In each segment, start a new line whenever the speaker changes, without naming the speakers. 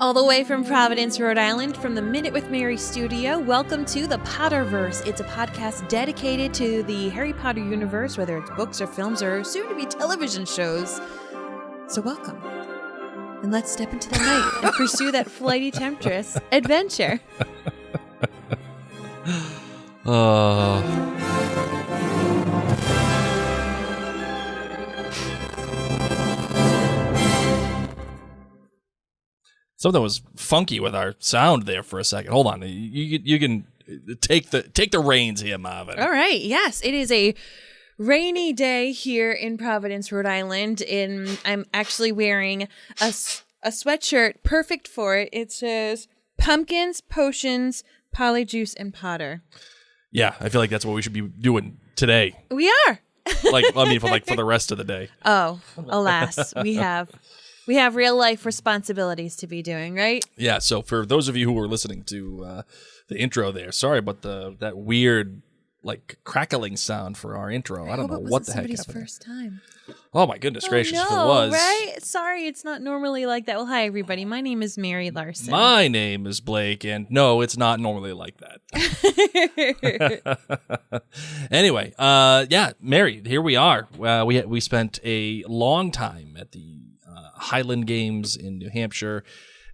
All the way from Providence, Rhode Island, from the Minute with Mary studio, welcome to the Potterverse. It's a podcast dedicated to the Harry Potter universe, whether it's books or films or soon-to-be television shows. So welcome. And let's step into the night and pursue that flighty temptress adventure.
Something was funky with our sound there for a second. Hold on. You can take the reins here, Marvin.
All right. Yes, it is a rainy day here in Providence, Rhode Island. I'm actually wearing a sweatshirt perfect for it. It says pumpkins, potions, polyjuice, and Potter.
Yeah, I feel like that's what we should be doing today.
We are.
For the rest of the day.
Oh, alas, we have real life responsibilities to be doing, right?
Yeah. So for those of you who were listening to the intro there, sorry about that weird crackling sound for our intro. I don't know what the heck happened.
Somebody's first time.
Oh my goodness gracious!
No,
if it was,
right? Sorry, it's not normally like that. Well, hi everybody. My name is Mary Larson.
My name is Blake, and no, it's not normally like that. Anyway, Mary, here we are. We spent a long time at the Highland Games in New Hampshire,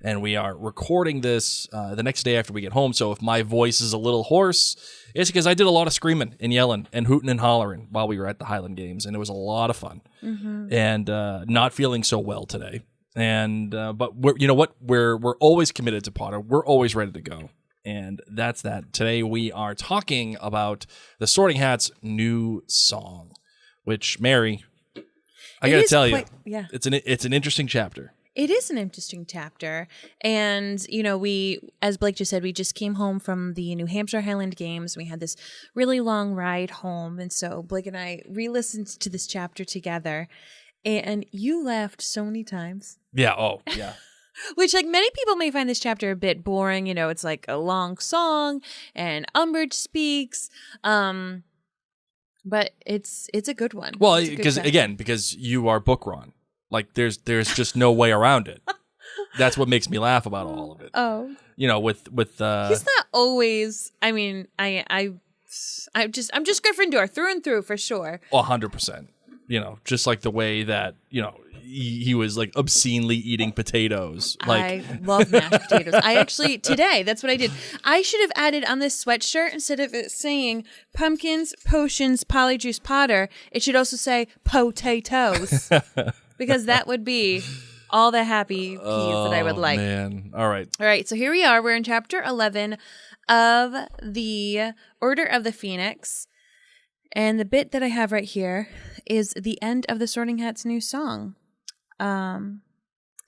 and we are recording this the next day after we get home. So if my voice is a little hoarse, it's because I did a lot of screaming and yelling and hooting and hollering while we were at the Highland Games, and it was a lot of fun. Mm-hmm. And not feeling so well today. And but we're always committed to Potter. We're always ready to go, and that's that. Today we are talking about the Sorting Hat's new song, which Mary, I got to tell you, it's an interesting chapter.
It is an interesting chapter. And, we, as Blake just said, we just came home from the New Hampshire Highland Games. We had this really long ride home. And so Blake and I re-listened to this chapter together. And you laughed so many times.
Yeah. Oh, yeah.
Which, many people may find this chapter a bit boring. It's like a long song and Umbridge speaks. But it's a good one.
Well, because you are book Ron. There's just no way around it. That's what makes me laugh about all of it.
Oh,
with
he's not always. I mean, I'm just Gryffindor through and through for sure.
100%. Just like the way that he was obscenely eating potatoes.
I love mashed potatoes. I actually today that's what I did. I should have added on this sweatshirt, instead of it saying pumpkins, potions, polyjuice, Potter, it should also say potatoes. Because that would be all the happy peas that I would like.
Man. All right.
So here we are. We're in chapter 11 of the Order of the Phoenix. And the bit that I have right here is the end of the Sorting Hat's new song.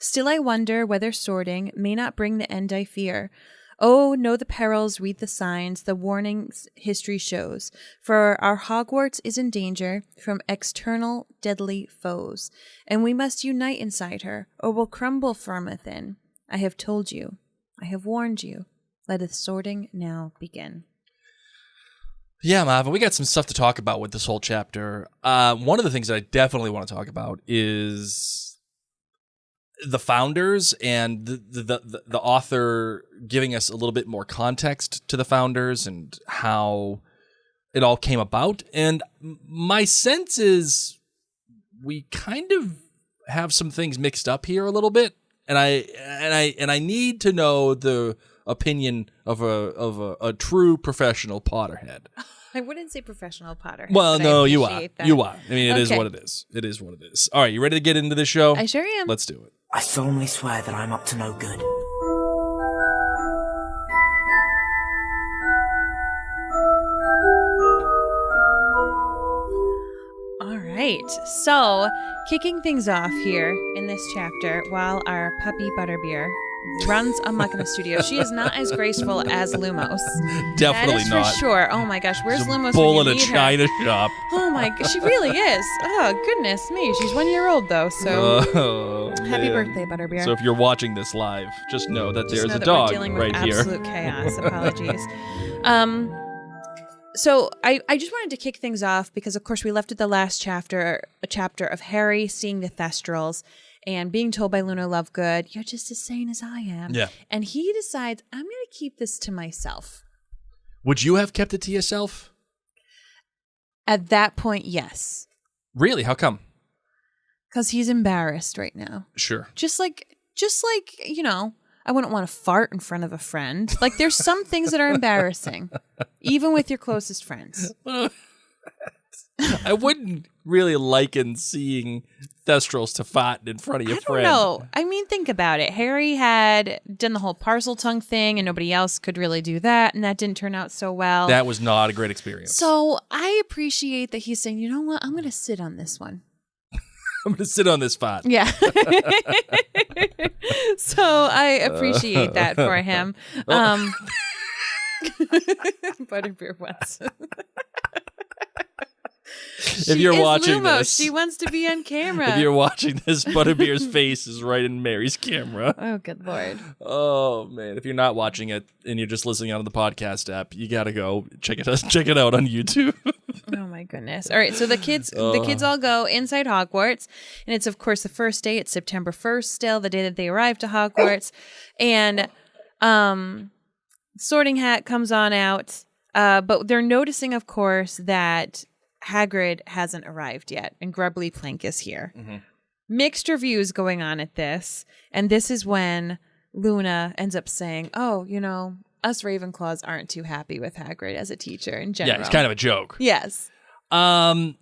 Still I wonder whether sorting may not bring the end I fear. Oh, know the perils, read the signs, the warnings history shows. For our Hogwarts is in danger from external deadly foes, and we must unite inside her, or we'll crumble from within. I have told you, I have warned you. Let the sorting now begin.
Yeah, Marvin, we got some stuff to talk about with this whole chapter. One of the things that I definitely want to talk about is the founders and the author giving us a little bit more context to the founders and how it all came about. And my sense is we kind of have some things mixed up here a little bit. And I need to know the opinion of a true professional Potterhead.
I wouldn't say professional Potterhead.
Well, no, you are.
That.
You are. I mean, it is what it is. It is what it is. All right, you ready to get into this show?
I sure am.
Let's do it.
I solemnly swear that I'm up to no good.
All right. So, kicking things off here in this chapter while our puppy Butterbeer runs amok in the studio. She is not as graceful as Lumos.
Definitely
that is
not.
For sure. Oh my gosh, where's Lumos?
Bull
when
in
you
a
need
china
her?
shop.
Oh my gosh, she really is. Oh goodness me, she's 1 year old though. So happy birthday, Butterbeer.
So if you're watching this live, just know that there's a
we're
dog
dealing with
right here.
Absolute chaos. Apologies. So I just wanted to kick things off because, of course, we left at the last chapter, a chapter of Harry seeing the Thestrals. and being told by Luna Lovegood, you're just as sane as I am.
Yeah.
And he decides, I'm going to keep this to myself.
Would you have kept it to yourself?
At that point, yes.
Really? How come?
Because he's embarrassed right now.
Sure.
Just like, you know, I wouldn't want to fart in front of a friend. Like, there's some things that are embarrassing, even with your closest friends.
I wouldn't really liken seeing Thestrals to fart in front of your friend.
No, I mean, think about it. Harry had done the whole parcel tongue thing, and nobody else could really do that, and that didn't turn out so well.
That was not a great experience.
So I appreciate that he's saying, you know what, I'm going to sit on this one.
I'm going to sit on this fart.
Yeah. So I appreciate that for him. Butterbeer once.
If you're watching
Lumos.
this,
She wants to be on camera.
if you're watching this, Butterbeer's face is right in Mary's camera.
Oh, good Lord.
Oh man! If you're not watching it and you're just listening on the podcast app, you gotta go check it out on YouTube.
Oh my goodness. All right, so the kids all go inside Hogwarts, and it's of course the first day. It's September 1st still, the day that they arrive to Hogwarts. And Sorting Hat comes on out, but they're noticing, of course, that Hagrid hasn't arrived yet, and Grubbly Plank is here. Mm-hmm. Mixed reviews going on at this, and this is when Luna ends up saying, oh, you know, us Ravenclaws aren't too happy with Hagrid as a teacher in general.
Yeah, it's kind of a joke.
Yes.
I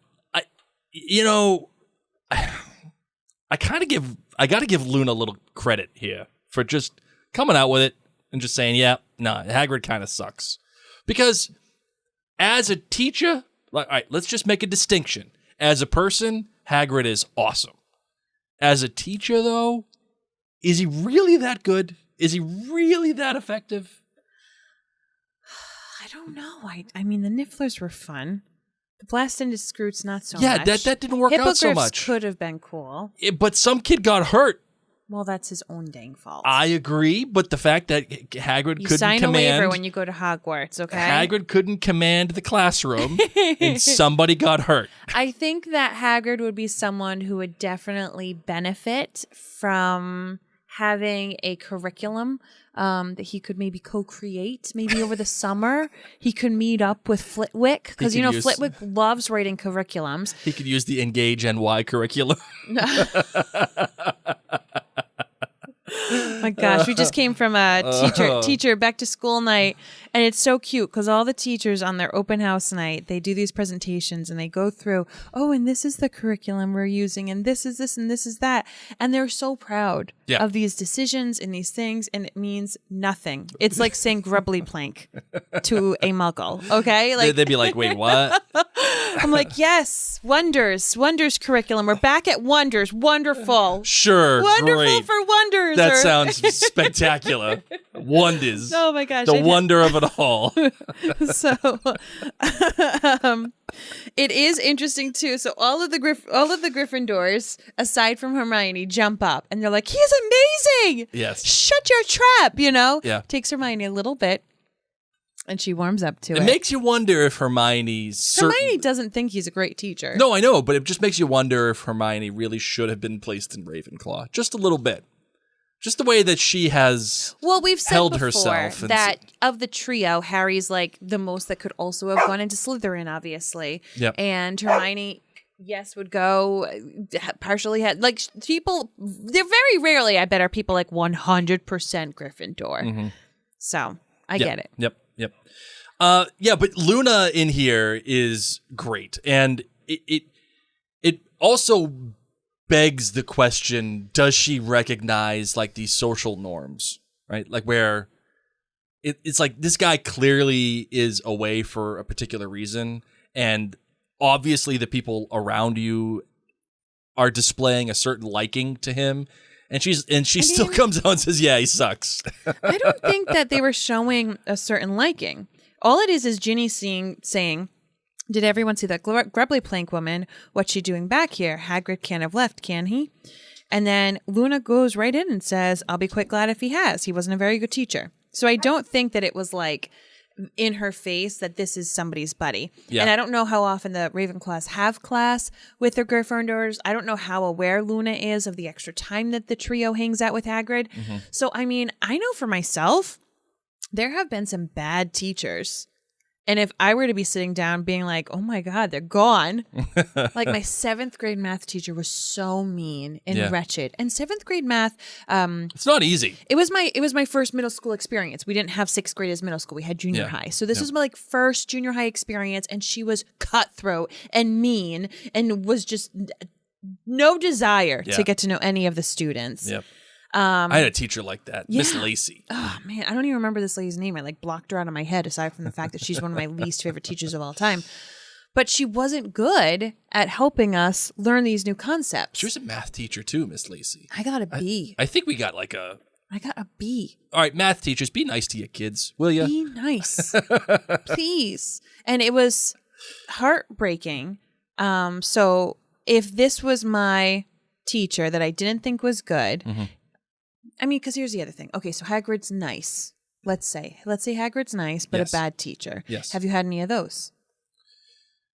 gotta give Luna a little credit here for just coming out with it and just saying, yeah, Hagrid kind of sucks. Because as a teacher, all right, let's just make a distinction. As a person, Hagrid is awesome. As a teacher, though, is he really that good? Is he really that effective?
I don't know. I mean, the Nifflers were fun. The Blast into Scroots, not so
Yeah,
much.
that didn't work out so
Hippogriffs
much.
could have been cool.
But some kid got hurt.
Well, that's his own dang fault.
I agree, but the fact that Hagrid
you
couldn't
sign
command...
a waiver when you go to Hogwarts, okay?
Hagrid couldn't command the classroom, and somebody got hurt.
I think that Hagrid would be someone who would definitely benefit from having a curriculum that he could maybe co-create. Maybe over the summer, he could meet up with Flitwick, because, Flitwick loves writing curriculums.
He could use the Engage NY curriculum.
My gosh, we just came from a teacher back to school night, and it's so cute because all the teachers on their open house night, they do these presentations and they go through, oh, and this is the curriculum we're using, and this is this and this is that, and they're so proud of these decisions and these things, and it means nothing. It's like saying Grubbly Plank to a Muggle, okay? Like
they'd be like, wait, what?
I'm like, yes, Wonders curriculum. We're back at Wonders. Wonderful.
Sure,
Wonderful
great.
for Wonders.
That sounds spectacular. Wonders.
Oh my gosh.
The wonder of it all.
So it is interesting too. So all of the Gryffindors, aside from Hermione, jump up and they're like, he's amazing.
Yes.
Shut your trap,
Yeah.
Takes Hermione a little bit. And she warms up to it.
It makes you wonder if Hermione
doesn't think he's a great teacher.
No, I know, but it just makes you wonder if Hermione really should have been placed in Ravenclaw. Just a little bit. Just the way that she has
we've said
held
before
herself.
That of the trio, Harry's like the most that could also have gone into Slytherin, obviously.
Yep.
And Hermione, yes, would go partially had like people. They're very rarely, I bet, are people like 100% Gryffindor. Mm-hmm. So I get it.
Yep. But Luna in here is great, and it also begs the question: does she recognize like these social norms, right? Like where it's like this guy clearly is away for a particular reason, and obviously the people around you are displaying a certain liking to him. And she still comes out and says, yeah, he sucks.
I don't think that they were showing a certain liking. All it is Ginny saying, did everyone see that Grubbly Plank woman? What's she doing back here? Hagrid can't have left, can he? And then Luna goes right in and says, I'll be quite glad if he has. He wasn't a very good teacher. So I don't think that it was like in her face that this is somebody's buddy.
Yeah.
And I don't know how often the Ravenclaws have class with their Gryffindors. I don't know how aware Luna is of the extra time that the trio hangs out with Hagrid. So, I mean, I know for myself, there have been some bad teachers. And if I were to be sitting down being like, oh my God, they're gone. Like my 7th grade math teacher was so mean and wretched. And 7th grade math,
it's not easy.
It was my first middle school experience. We didn't have 6th grade as middle school. We had junior high. So this was my like first junior high experience. And she was cutthroat and mean and was just no desire to get to know any of the students.
Yep. I had a teacher like that, Miss Lacey.
Oh man, I don't even remember this lady's name. I like blocked her out of my head, aside from the fact that she's one of my least favorite teachers of all time. But she wasn't good at helping us learn these new concepts.
She was a math teacher too, Miss Lacey.
I got a B.
I think we got like a...
I got a B.
All right, math teachers, be nice to your kids, will you?
Be nice. Please. And it was heartbreaking. So if this was my teacher that I didn't think was good... I mean, because here's the other thing. Okay, so Hagrid's nice. Let's say Hagrid's nice, but a bad teacher.
Yes.
Have you had any of those?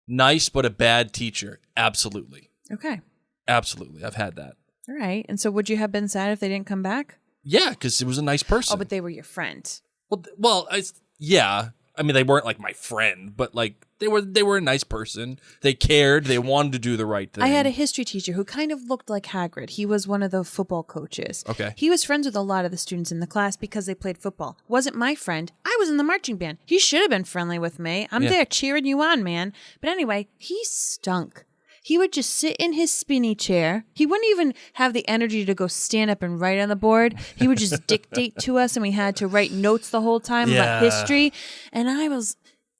Nice, but a bad teacher. Absolutely.
Okay.
Absolutely. I've had that.
All right. And so would you have been sad if they didn't come back?
Yeah, because it was a nice person.
Oh, but they were your friend.
Well, yeah. I mean, they weren't like my friend, but like they were a nice person. They cared. They wanted to do the right thing.
I had a history teacher who kind of looked like Hagrid. He was one of the football coaches.
Okay.
He was friends with a lot of the students in the class because they played football. Wasn't my friend. I was in the marching band. He should have been friendly with me. I'm there cheering you on, man. But anyway, he stunk. He would just sit in his spinny chair. He wouldn't even have the energy to go stand up and write on the board. He would just dictate to us, and we had to write notes the whole time about history. And I was,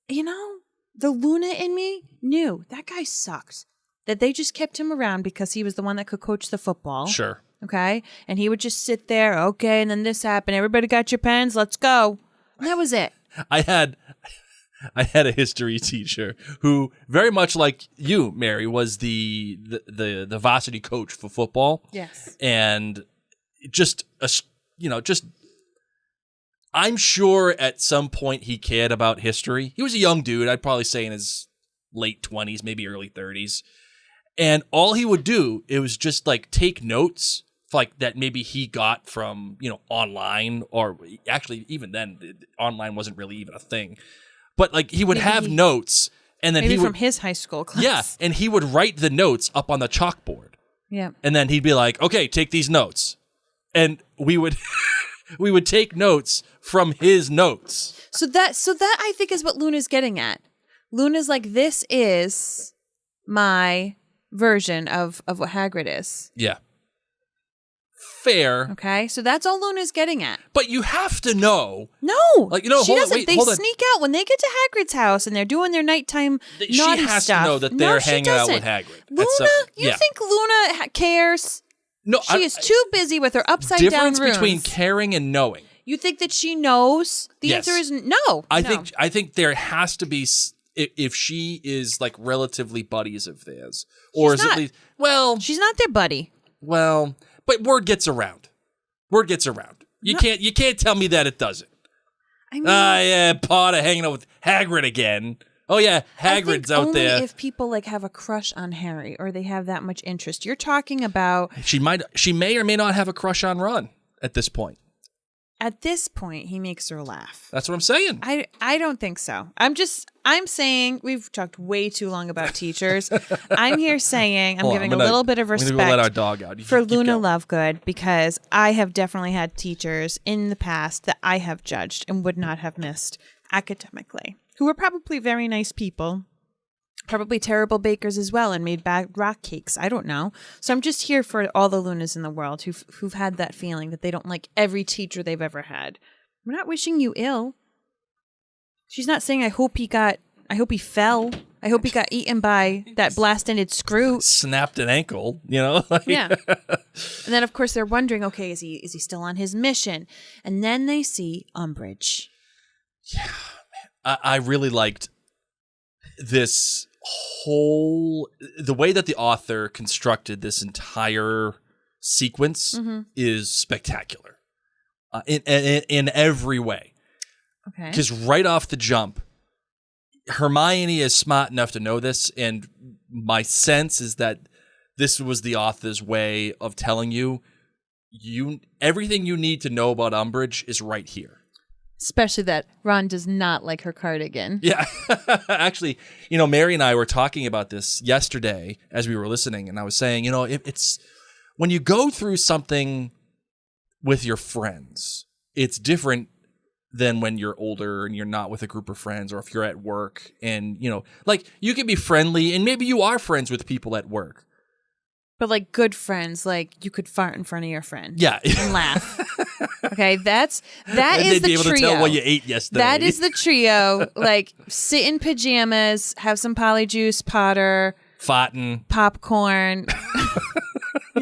the Luna in me knew that guy sucked. That they just kept him around because he was the one that could coach the football.
Sure.
Okay? And he would just sit there, okay, and then this happened. Everybody got your pens? Let's go. And that was it.
I had a history teacher who, very much like you, Mary, was the varsity coach for football.
Yes.
And I'm sure at some point he cared about history. He was a young dude. I'd probably say in his late 20s, maybe early 30s. And all he would do, it was just like take notes like that maybe he got from, online, or actually even then online wasn't really even a thing. But like he would have notes, and then
maybe
he would,
from his high school class.
Yeah, and he would write the notes up on the chalkboard.
Yeah.
And then he'd be like, "Okay, take these notes." And we would we would take notes from his notes.
So that I think is what Luna's getting at. Luna's like, this is my version of what Hagrid is.
Yeah. Fair.
Okay, so that's all Luna's getting at.
But you have to know.
No,
like
she doesn't. They sneak out when they get to Hagrid's house and they're doing their nighttime naughty stuff.
She has to know that they're hanging out with Hagrid.
Luna, you think Luna cares?
No,
she is too busy with her upside down rooms.
Difference between caring and knowing.
You think that she knows? The answer is no.
I think there has to be, if she is like relatively buddies of theirs, or is at least
she's not their buddy.
Well. But word gets around. You can't tell me that it doesn't.
I mean,
Potter hanging out with Hagrid again. Oh yeah, Hagrid's out there.
Only if people like have a crush on Harry or they have that much interest. You're talking about
she may or may not have a crush on Ron at this point.
At this point, he makes her laugh.
That's what I'm saying.
I don't think so. I'm saying we've talked way too long about teachers. I'm here saying I'm giving a little bit of respect
let our dog out.
for Luna Lovegood, because I have definitely had teachers in the past that I have judged and would not have missed academically, who were probably very nice people. Probably terrible bakers as well and made bad rock cakes. I don't know. So I'm just here for all the Lunas in the world who've had that feeling that they don't like every teacher they've ever had. We're not wishing you ill. She's not saying I hope he fell. I hope he got eaten by that blast-ended screw.
Snapped an ankle,
Yeah. And then of course they're wondering, okay, is he still on his mission? And then they see Umbridge.
Yeah, man. I really liked this the way that the author constructed this entire sequence is spectacular in every way.
Okay.
Because right off the jump, Hermione is smart enough to know this, and my sense is that this was the author's way of telling you everything you need to know about Umbridge is right here.
Especially that Ron does not like her cardigan.
Yeah. Actually, Mary and I were talking about this yesterday as we were listening, and I was saying, it's when you go through something with your friends, it's different than when you're older and you're not with a group of friends, or if you're at work and, like you can be friendly and maybe you are friends with people at work.
But like good friends, like you could fart in front of your friend.
Yeah.
And laugh. Okay, that is
and
the
they'd be able
trio.
to tell what you ate yesterday.
That is the trio. Like sit in pajamas, have some polyjuice, Potter,
Farting.
popcorn.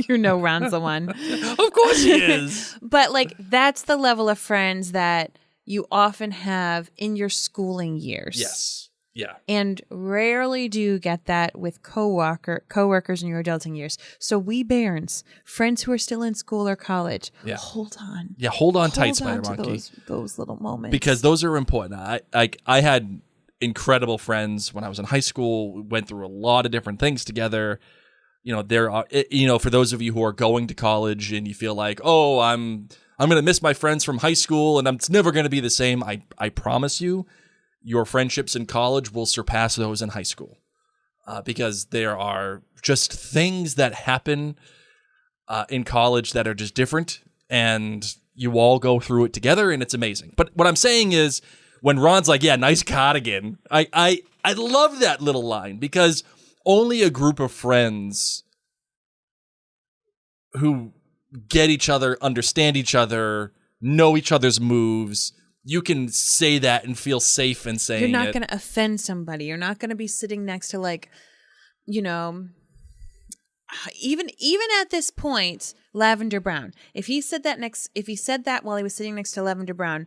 Ron's the one.
Of course he is.
But like that's the level of friends that you often have in your schooling years.
Yes. Yeah.
And rarely do you get that with coworkers in your adulting years. So we Barons, friends who are still in school or college, hold on.
Yeah, hold on tight, Spider
to
Monkey.
Those little moments.
Because those are important. I had incredible friends when I was in high school. We went through a lot of different things together. There are, for those of you who are going to college and you feel like, oh, I'm going to miss my friends from high school and it's never going to be the same. I promise you, your friendships in college will surpass those in high school because there are just things that happen in college that are just different, and you all go through it together, and it's amazing. But what I'm saying is, when Ron's like, yeah, nice cardigan, I love that little line because only a group of friends who get each other, understand each other, know each other's moves, you can say that and feel safe in saying it.
You're not going to offend somebody. You're not going to be sitting next to even at this point, Lavender Brown. If he said that while he was sitting next to Lavender Brown,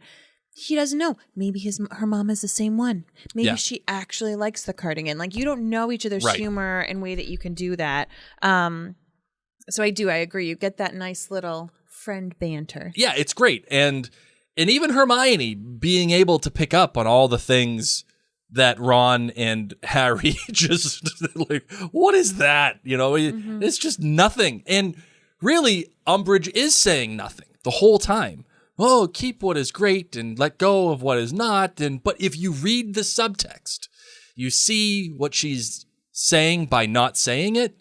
he doesn't know. Maybe her mom is the same one. Maybe she actually likes the cardigan. Like you don't know each other's humor and way that you can do that. So I agree. You get that nice little friend banter.
Yeah, it's great. And even Hermione being able to pick up on all the things that Ron and Harry just like, what is that? It's just nothing. And really, Umbridge is saying nothing the whole time. Oh, keep what is great and let go of what is not. But if you read the subtext, you see what she's saying by not saying it,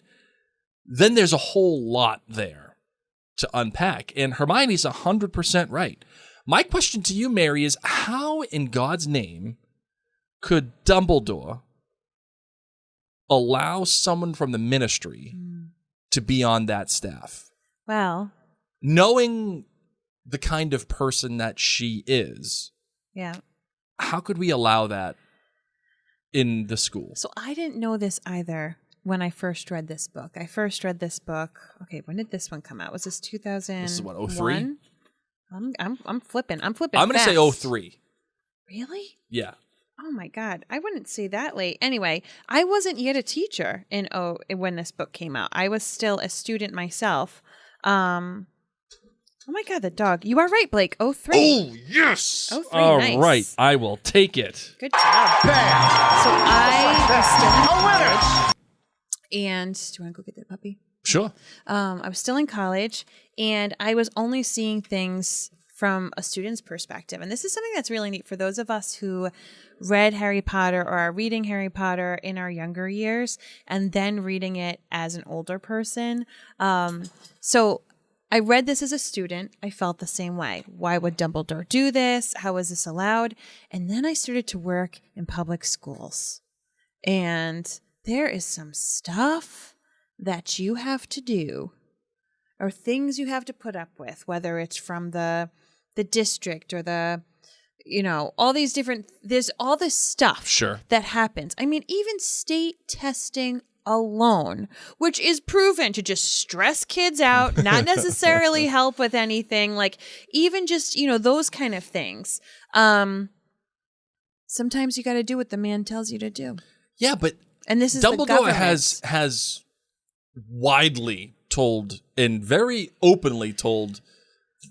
then there's a whole lot there to unpack. And Hermione's 100% right. My question to you, Mary, is how in God's name could Dumbledore allow someone from the Ministry to be on that staff?
Well,
knowing the kind of person that she is, how could we allow that in the school? So
I didn't know this either when I first read this book. Okay, when did this one come out? Was this 2000?
This is what, 03?
I'm flipping. I'm
going to say 03.
Really?
Yeah.
Oh my God. I wouldn't say that late. Anyway, I wasn't yet a teacher when this book came out. I was still a student myself. Oh my God, the dog. You are right, Blake. 03.
Oh, yes.
03,
all
nice.
right. I will take it.
Good job. So I was still in college. And do you want to go get that puppy?
Sure.
I was still in college, and I was only seeing things from a student's perspective. And this is something that's really neat for those of us who read Harry Potter or are reading Harry Potter in our younger years and then reading it as an older person. So I read this as a student. I felt the same way. Why would Dumbledore do this? How is this allowed? And then I started to work in public schools. And there is some stuff that you have to do or things you have to put up with, whether it's from the district or all these different, there's all this stuff that happens. I mean, even state testing alone, which is proven to just stress kids out, not necessarily help with anything, like even just, those kind of things. Sometimes you got to do what the man tells you to do.
Yeah, but
and this is
Dumbledore has widely told and very openly told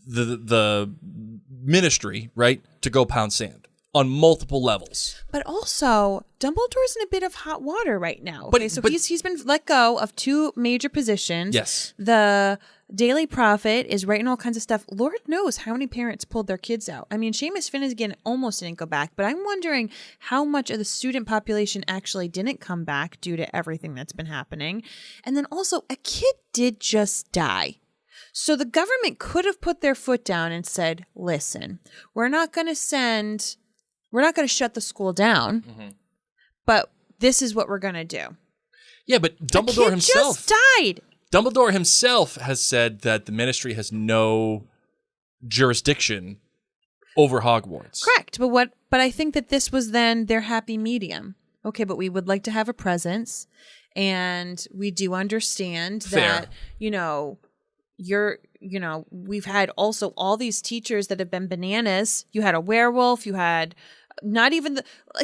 the Ministry, right, to go pound sand. on multiple levels.
But also, Dumbledore's in a bit of hot water right now.
But-
Okay, so
but-
he's been let go of 2 major positions.
Yes.
The Daily Prophet is writing all kinds of stuff. Lord knows how many parents pulled their kids out. I mean, Seamus Finnegan almost didn't go back, but I'm wondering how much of the student population actually didn't come back due to everything that's been happening. And then also, a kid did just die. So the government could have put their foot down and said, listen, we're not going to shut the school down, but this is what we're going to do.
Yeah, but Dumbledore himself
just died.
Dumbledore himself has said that the Ministry has no jurisdiction over Hogwarts.
Correct. But I think that this was then their happy medium. Okay, but we would like to have a presence, and we do understand
Fair.
that, we've had also all these teachers that have been bananas. You had a werewolf, you had not even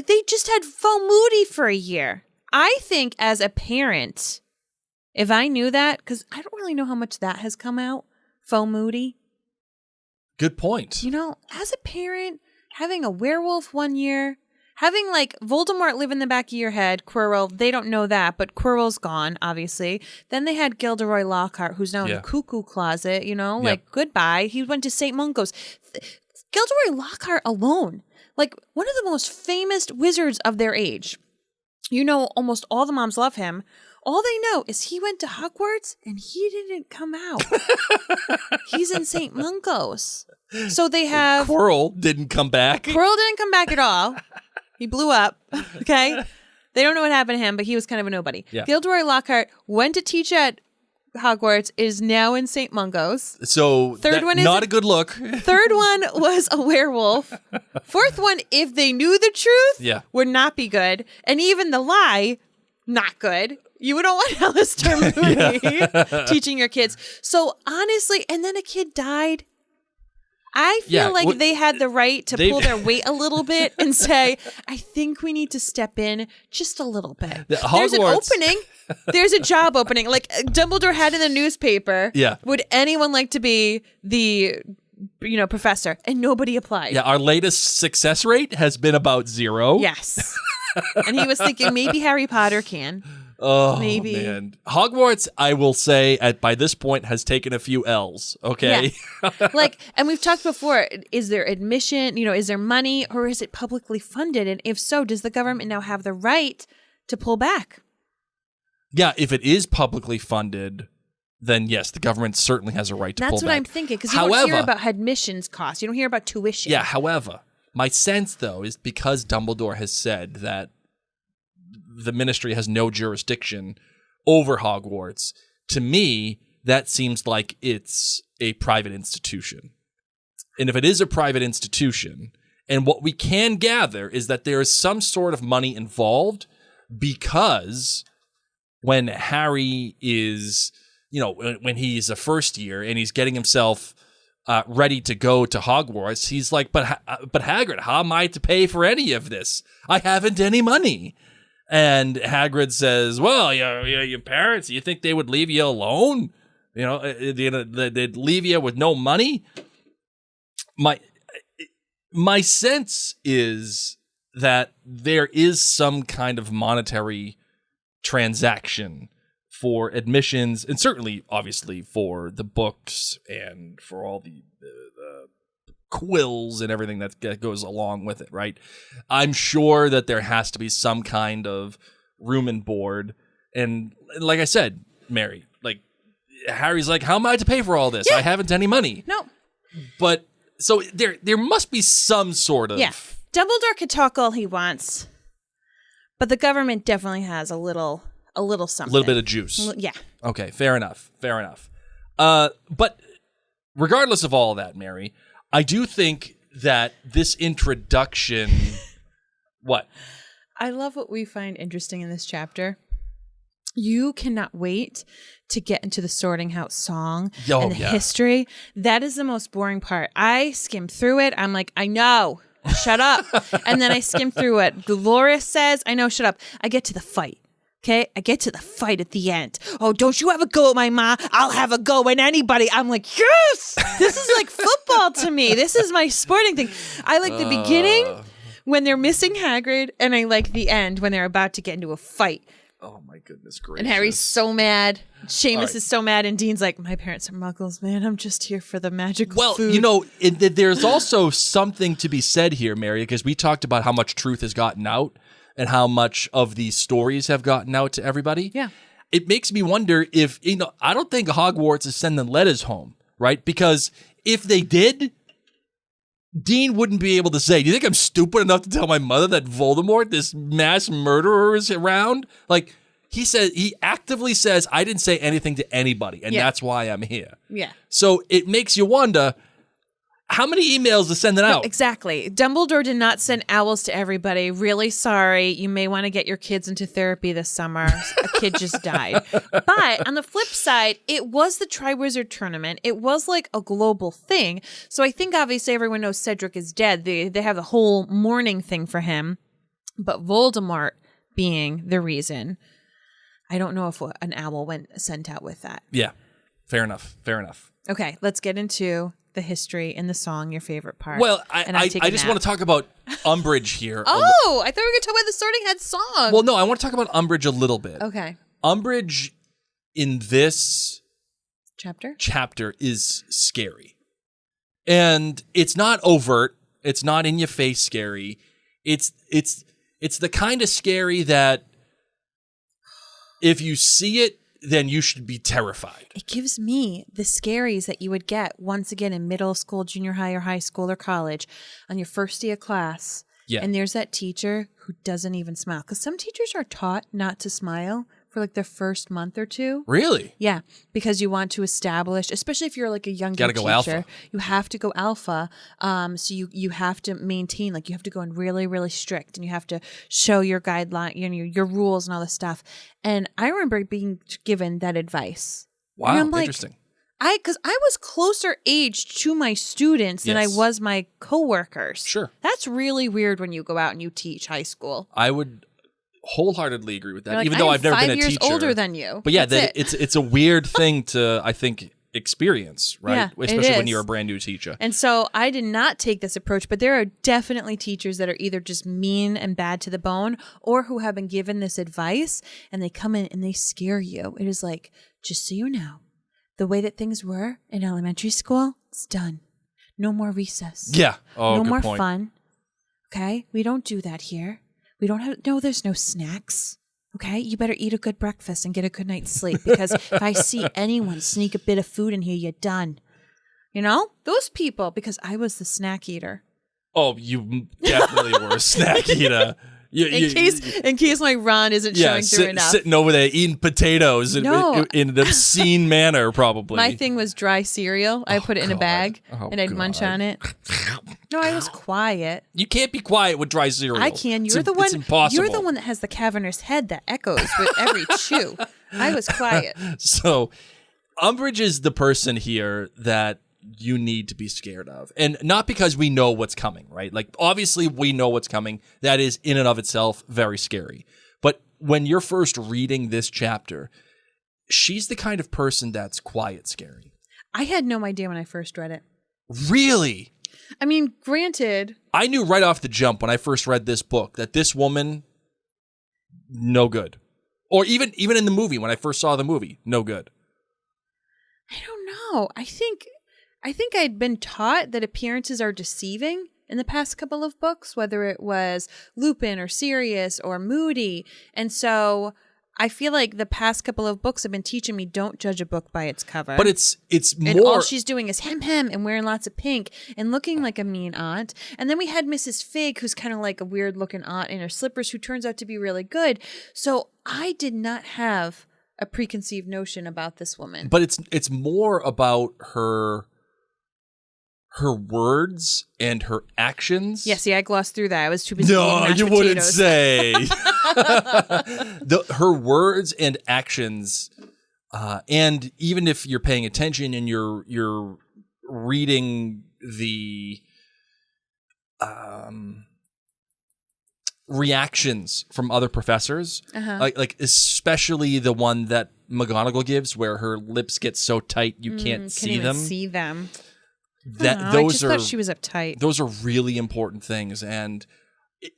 they just had Faux Moody for a year. I think as a parent, if I knew that, because I don't really know how much that has come out, Faux Moody.
Good point.
As a parent, having a werewolf one year, having Voldemort live in the back of your head, Quirrell, they don't know that, but Quirrell's gone, obviously. Then they had Gilderoy Lockhart, who's now in the cuckoo closet, goodbye. He went to St. Mungo's. Gilderoy Lockhart alone, one of the most famous wizards of their age. Almost all the moms love him. All they know is he went to Hogwarts and he didn't come out. He's in St. Mungo's. So they have...
Quirrell didn't come back.
Quirrell didn't come back at all. He blew up. Okay? They don't know what happened to him, but he was kind of a nobody.
Yeah.
Gilderoy Lockhart went to teach at Hogwarts, is now in St. Mungo's.
So
Third one is
not a good look.
Third one was a werewolf. Fourth one, if they knew the truth, would not be good. And even the lie, not good. You don't want Alistair Moody teaching your kids. So honestly, and then a kid died. I feel they had the right to pull their weight a little bit and say, I think we need to step in just a little bit. There's an opening. There's a job opening. Dumbledore had in the newspaper.
Yeah.
Would anyone like to be the professor? And nobody applied.
Yeah, our latest success rate has been about 0.
Yes. And he was thinking maybe Harry Potter can.
Oh,
maybe.
Man. Hogwarts, I will say, by this point, has taken a few L's, okay?
Yeah. And we've talked before, is there admission, is there money, or is it publicly funded? And if so, does the government now have the right to pull back?
Yeah, if it is publicly funded, then yes, the government certainly has a right to pull back.
That's what I'm thinking, because you don't hear about admissions costs. You don't hear about tuition.
Yeah, however, my sense, though, is because Dumbledore has said that the Ministry has no jurisdiction over Hogwarts, to me, that seems like it's a private institution. And if it is a private institution, and what we can gather is that there is some sort of money involved, because when Harry is, when he's a first year and he's getting himself ready to go to Hogwarts, he's like, but Hagrid, how am I to pay for any of this? I haven't any money. And Hagrid says, well, your parents, you think they would leave you alone? They'd leave you with no money? My sense is that there is some kind of monetary transaction for admissions, and certainly, obviously, for the books and for all the quills and everything that goes along with it, right? I'm sure that there has to be some kind of room and board. And like I said, Mary, Harry's like, how am I to pay for all this? I haven't any money.
No.
But so there must be some sort of...
Yeah. Dumbledore could talk all he wants, but the government definitely has a little something.
A little bit of juice.
Yeah.
Okay, fair enough. But regardless of all that, Mary, I do think that this introduction... What?
I love what we find interesting in this chapter. You cannot wait to get into the Sorting House song and the history. That is the most boring part. I skim through it. I'm like, I know. Shut up. And then I skim through it. Dolores says, I know, shut up. I get to the fight. Okay, I get to the fight at the end. Oh, don't you have a go at my ma? I'll have a go at anybody. I'm like, yes! This is like football to me. This is my sporting thing. I like the beginning when they're missing Hagrid, and I like the end when they're about to get into a fight.
Oh my goodness gracious.
And Harry's so mad. Seamus
right.
is so mad, and Dean's like, my parents are muggles, man. I'm just here for the magical food.
You know, there's also something to be said here, Mary, because we talked about how much truth has gotten out and how much of these stories have gotten out to everybody.
Yeah.
It makes me wonder if, I don't think Hogwarts is sending letters home, right? Because if they did, Dean wouldn't be able to say, do you think I'm stupid enough to tell my mother that Voldemort, this mass murderer, is around? Like, he actively says, I didn't say anything to anybody, and that's why I'm here.
Yeah.
So it makes you wonder, how many emails is sending out?
Exactly. Dumbledore did not send owls to everybody. Really sorry. You may want to get your kids into therapy this summer. A kid just died. But on the flip side, it was the Triwizard Tournament. It was like a global thing. So I think obviously everyone knows Cedric is dead. They have the whole mourning thing for him. But Voldemort being the reason, I don't know if an owl sent out with that.
Yeah. Fair enough.
Okay, let's get into the history and the song, your favorite part.
Well, I just want to talk about Umbridge here.
I thought we were going to talk about the Sorting Hat song.
Well, no, I want to talk about Umbridge a little bit.
Okay.
Umbridge in this
chapter
is scary. And it's not overt. It's not in your face scary. It's the kind of scary that if you see it, then you should be terrified.
It gives me the scaries that you would get once again in middle school, junior high, or high school or college on your first day of class.
Yeah.
And there's that teacher who doesn't even smile. Because some teachers are taught not to smile for like their first month or two.
Really?
Yeah, because you want to establish, especially if you're like a younger
Gotta
teacher,
go alpha.
You have to go alpha. So you have to maintain, like you have to go in really, really strict, and you have to show your guideline, your rules and all this stuff. And I remember being given that advice.
Wow,
and I'm like,
interesting.
Because I was closer aged to my students than I was my coworkers.
Sure.
That's really weird when you go out and you teach high school.
I would wholeheartedly agree with that,
Like,
even though I've never been a
5 years
teacher.
older than you.
But yeah,
That's it.
it's a weird thing to, I think, experience, right?
Yeah,
especially
it
when
is.
you're a brand new teacher.
And so I did not take this approach, but there are definitely teachers that are either just mean and bad to the bone or who have been given this advice and they come in and they scare you. It is like, just so you know, the way that things were in elementary school, it's done. No more recess.
Yeah. Oh,
no
good
more
point.
fun. Okay? We don't do that here. We don't have, no, there's no snacks. Okay? You better eat a good breakfast and get a good night's sleep because if I see anyone sneak a bit of food in here, you're done. You know? Those people, because I was the snack eater.
Oh, you definitely were a snack eater.
In case my Ron isn't showing through enough.
Sitting over there eating potatoes in an obscene manner, probably.
My thing was dry cereal. I put it in a bag and I'd munch on it. No, I was quiet.
You can't be quiet with dry cereal.
I can. You're the one.
It's impossible.
You're the one that has the cavernous head that echoes with every chew. I was quiet.
So, Umbridge is the person here that you need to be scared of. And not because we know what's coming, right? Like, obviously, we know what's coming. That is, in and of itself, very scary. But when you're first reading this chapter, she's the kind of person that's quiet scary.
I had no idea when I first read it.
Really?
I mean, granted.
I knew right off the jump when I first read this book that this woman, no good. Or even in the movie, when I first saw the movie, no good.
I don't know. I think I'd been taught that appearances are deceiving in the past couple of books, whether it was Lupin or Sirius or Moody. And so I feel like the past couple of books have been teaching me don't judge a book by its cover.
But it's more...
And all she's doing is hem and wearing lots of pink and looking like a mean aunt. And then we had Mrs. Fig, who's kind of like a weird looking aunt in her slippers, who turns out to be really good. So I did not have a preconceived notion about this woman.
But it's more about her words and her actions.
Yeah, see, I glossed through that. I was too busy eating
No,
mashed
you
potatoes.
wouldn't say. Her words and actions, and even if you're paying attention and you're reading the reactions from other professors, like especially the one that McGonagall gives, where her lips get so tight you can't see them.
See them.
That
I
those
just
are
thought she was uptight.
Those are really important things, and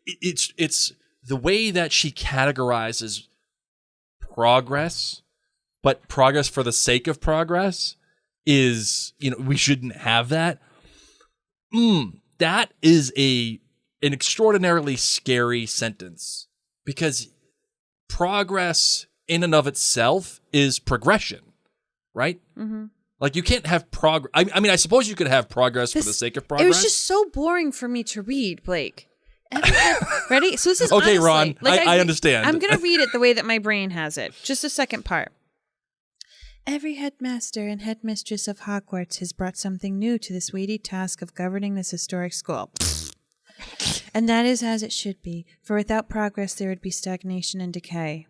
it's the way that she categorizes progress, but progress for the sake of progress is, we shouldn't have that. That is an extraordinarily scary sentence, because progress in and of itself is progression, right? Mm-hmm. Like, you can't have progress. I mean, I suppose you could have progress for the sake of progress.
It was just so boring for me to read, Blake. Ready? So this is
okay,
honestly,
Ron.
like
I understand.
I'm going to read it the way that my brain has it. Just the second part. Every headmaster and headmistress of Hogwarts has brought something new to this weighty task of governing this historic school. And that is as it should be, for without progress there would be stagnation and decay.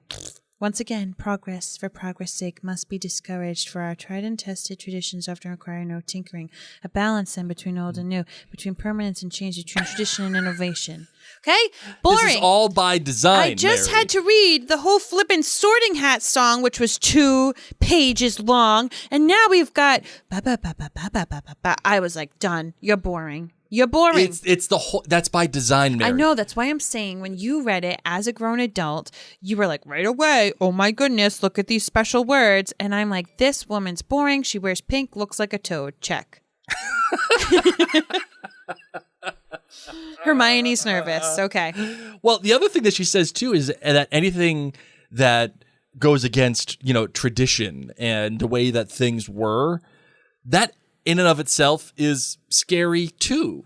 Once again, progress for progress' sake must be discouraged, for our tried and tested traditions often require no tinkering. A balance then between old and new, between permanence and change, between tradition and innovation. Okay? Boring.
This is all by design,
I just
Mary.
had to read the whole flippin' Sorting Hat song, which was 2 pages long, and now we've got ba-ba-ba-ba-ba-ba-ba-ba. I was like, done. You're boring. You're boring.
It's the whole. That's by design, Mary.
I know. That's why I'm saying when you read it as a grown adult, you were like, right away, oh my goodness, look at these special words. And I'm like, this woman's boring. She wears pink, looks like a toad. Check. Hermione's nervous. Okay.
Well, the other thing that she says too is that anything that goes against, tradition and the way that things were, that in and of itself is scary too.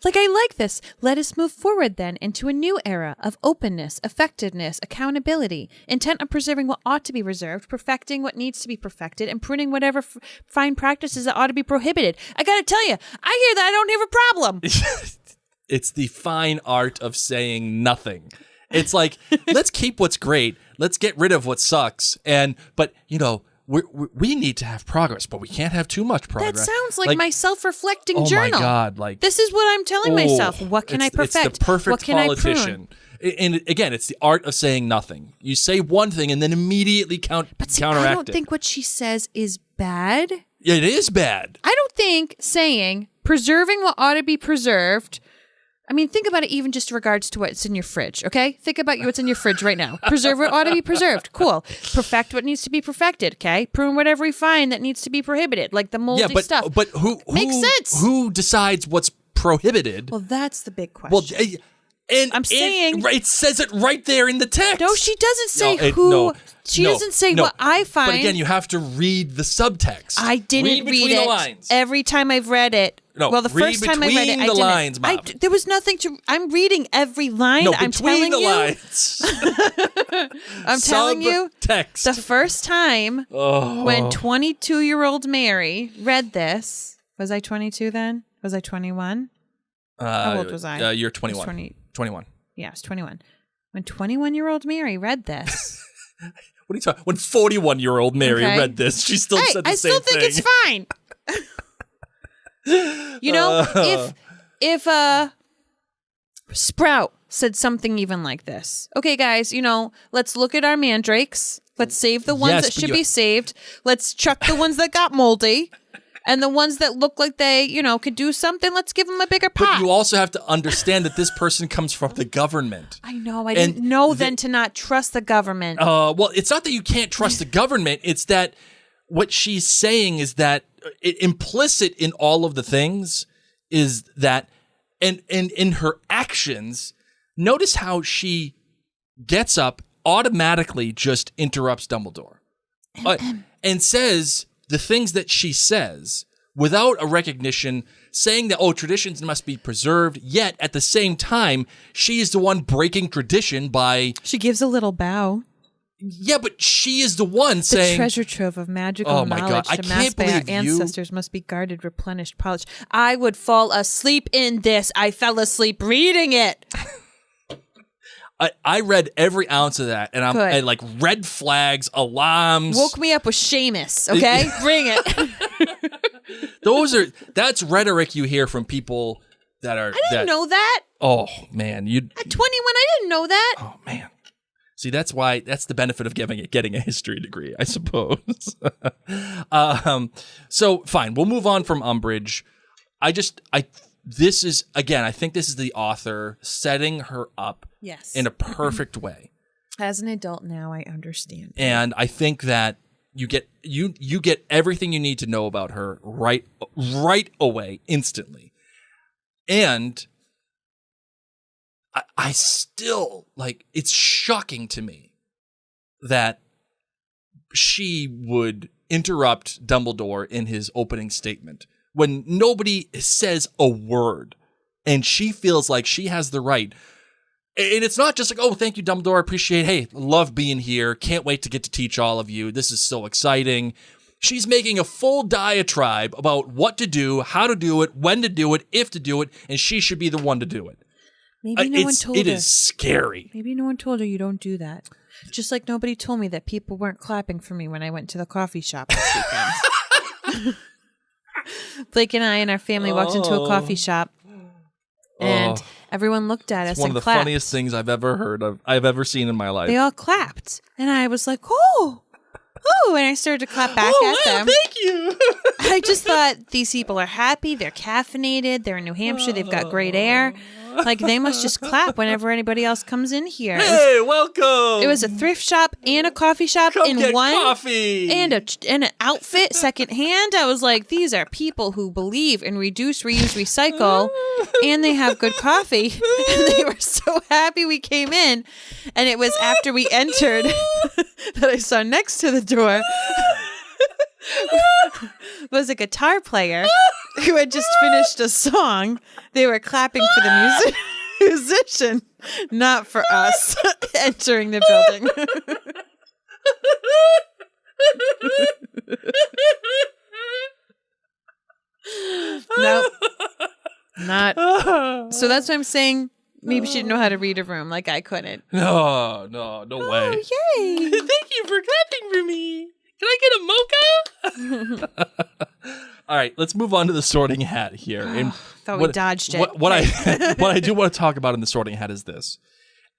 Like, I like this. Let us move forward then into a new era of openness, effectiveness, accountability, intent on preserving what ought to be reserved, perfecting what needs to be perfected, and pruning whatever fine practices that ought to be prohibited. I gotta tell you, I hear that I don't have a problem.
It's the fine art of saying nothing. It's like, let's keep what's great. Let's get rid of what sucks. But we need to have progress, but we can't have too much progress.
That sounds like my self-reflecting journal.
Oh my God! Like,
this is what I'm telling myself. What can I perfect?
It's the perfect
what can
politician.
I prune?
And again, it's the art of saying nothing. You say one thing and then immediately counteract
I don't
it.
think what she says is bad.
It is bad.
I don't think saying preserving what ought to be preserved. I mean, think about it even just in regards to what's in your fridge, okay? Think about what's in your fridge right now. Preserve what ought to be preserved. Cool. Perfect what needs to be perfected, okay? Prune whatever we find that needs to be prohibited, like the moldy stuff.
But who
makes sense?
Who decides what's prohibited?
Well, that's the big question.
Well, and
I'm saying
it says it right there in the text.
No, she doesn't say who. She doesn't say what I find.
But again, you have to read the subtext.
I didn't read
the
it
lines.
every time I've read it.
No,
well, the first time I read it, I didn't.
Lines, Bob.
There was nothing to. I'm reading every line.
No,
I'm telling
the
you.
lines.
I'm telling you.
Text.
The first time when 22-year-old Mary read this, was I 22 then? Was I 21? How old was I?
You're 21. 21.
Yeah, I was 21. When 21-year-old Mary read this.
What are you talking? When 41-year-old Mary read this, she still said the same thing.
I still think it's fine. If Sprout said something even like this. Okay, guys, let's look at our mandrakes. Let's save the ones that should be saved. Let's chuck the ones that got moldy. And the ones that look like they, could do something, let's give them a bigger pot.
But you also have to understand that this person comes from the government.
I know. I didn't know then to not trust the government.
Well, it's not that you can't trust the government. It's that what she's saying is that implicit in all of the things is that, and in her actions, notice how she gets up, automatically just interrupts Dumbledore and says the things that she says without a recognition, saying that, traditions must be preserved, yet at the same time, she is the one breaking tradition by...
She gives a little bow.
Yeah, but she is the one saying...
The treasure trove of magical knowledge amassed by our ancestors must be guarded, replenished, polished. I would fall asleep in this. I fell asleep reading it.
I read every ounce of that, and I like red flags, alarms.
Woke me up with Seamus, okay? Bring it.
That's rhetoric you hear from people that are...
I didn't know that.
Oh, man.
At 21, I didn't know that.
Oh, man. See, that's the benefit of getting a history degree, I suppose. So, fine. We'll move on from Umbridge. this is, again, I think this is the author setting her up
Yes.
in a perfect way.
As an adult now, I understand.
And I think that you get everything you need to know about her right away, instantly. And I still, like, it's shocking to me that she would interrupt Dumbledore in his opening statement when nobody says a word, and she feels like she has the right. And it's not just like, oh, thank you, Dumbledore, appreciate, hey, love being here, can't wait to get to teach all of you, this is so exciting. She's making a full diatribe about what to do, how to do it, when to do it, if to do it, and she should be the one to do it.
Maybe no one told her.
It is scary.
Maybe no one told her you don't do that. Just like nobody told me that people weren't clapping for me when I went to the coffee shop this weekend. Blake and I and our family walked into a coffee shop, and everyone looked at us and clapped. One of the
funniest things I've ever seen in my life.
They all clapped, and I was like, "Oh!" And I started to clap back at them.
Thank you.
I just thought these people are happy. They're caffeinated. They're in New Hampshire. They've got great air. Like, they must just clap whenever anybody else comes in here.
Hey, welcome.
It was a thrift shop and a coffee shop
Come get
one.
Coffee.
And an outfit secondhand. I was like, these are people who believe in reduce, reuse, recycle, and they have good coffee. And they were so happy we came in. And it was after we entered that I saw next to the door was a guitar player who had just finished a song. They were clapping for the musician, not for us entering the building. Nope. Not. So that's what I'm saying. Maybe she didn't know how to read a room like I couldn't.
No way.
Oh, yay.
Thank you for clapping for me. Can I get a mocha? All right, let's move on to the Sorting Hat here. And
thought we dodged it.
What I do want to talk about in the Sorting Hat is this.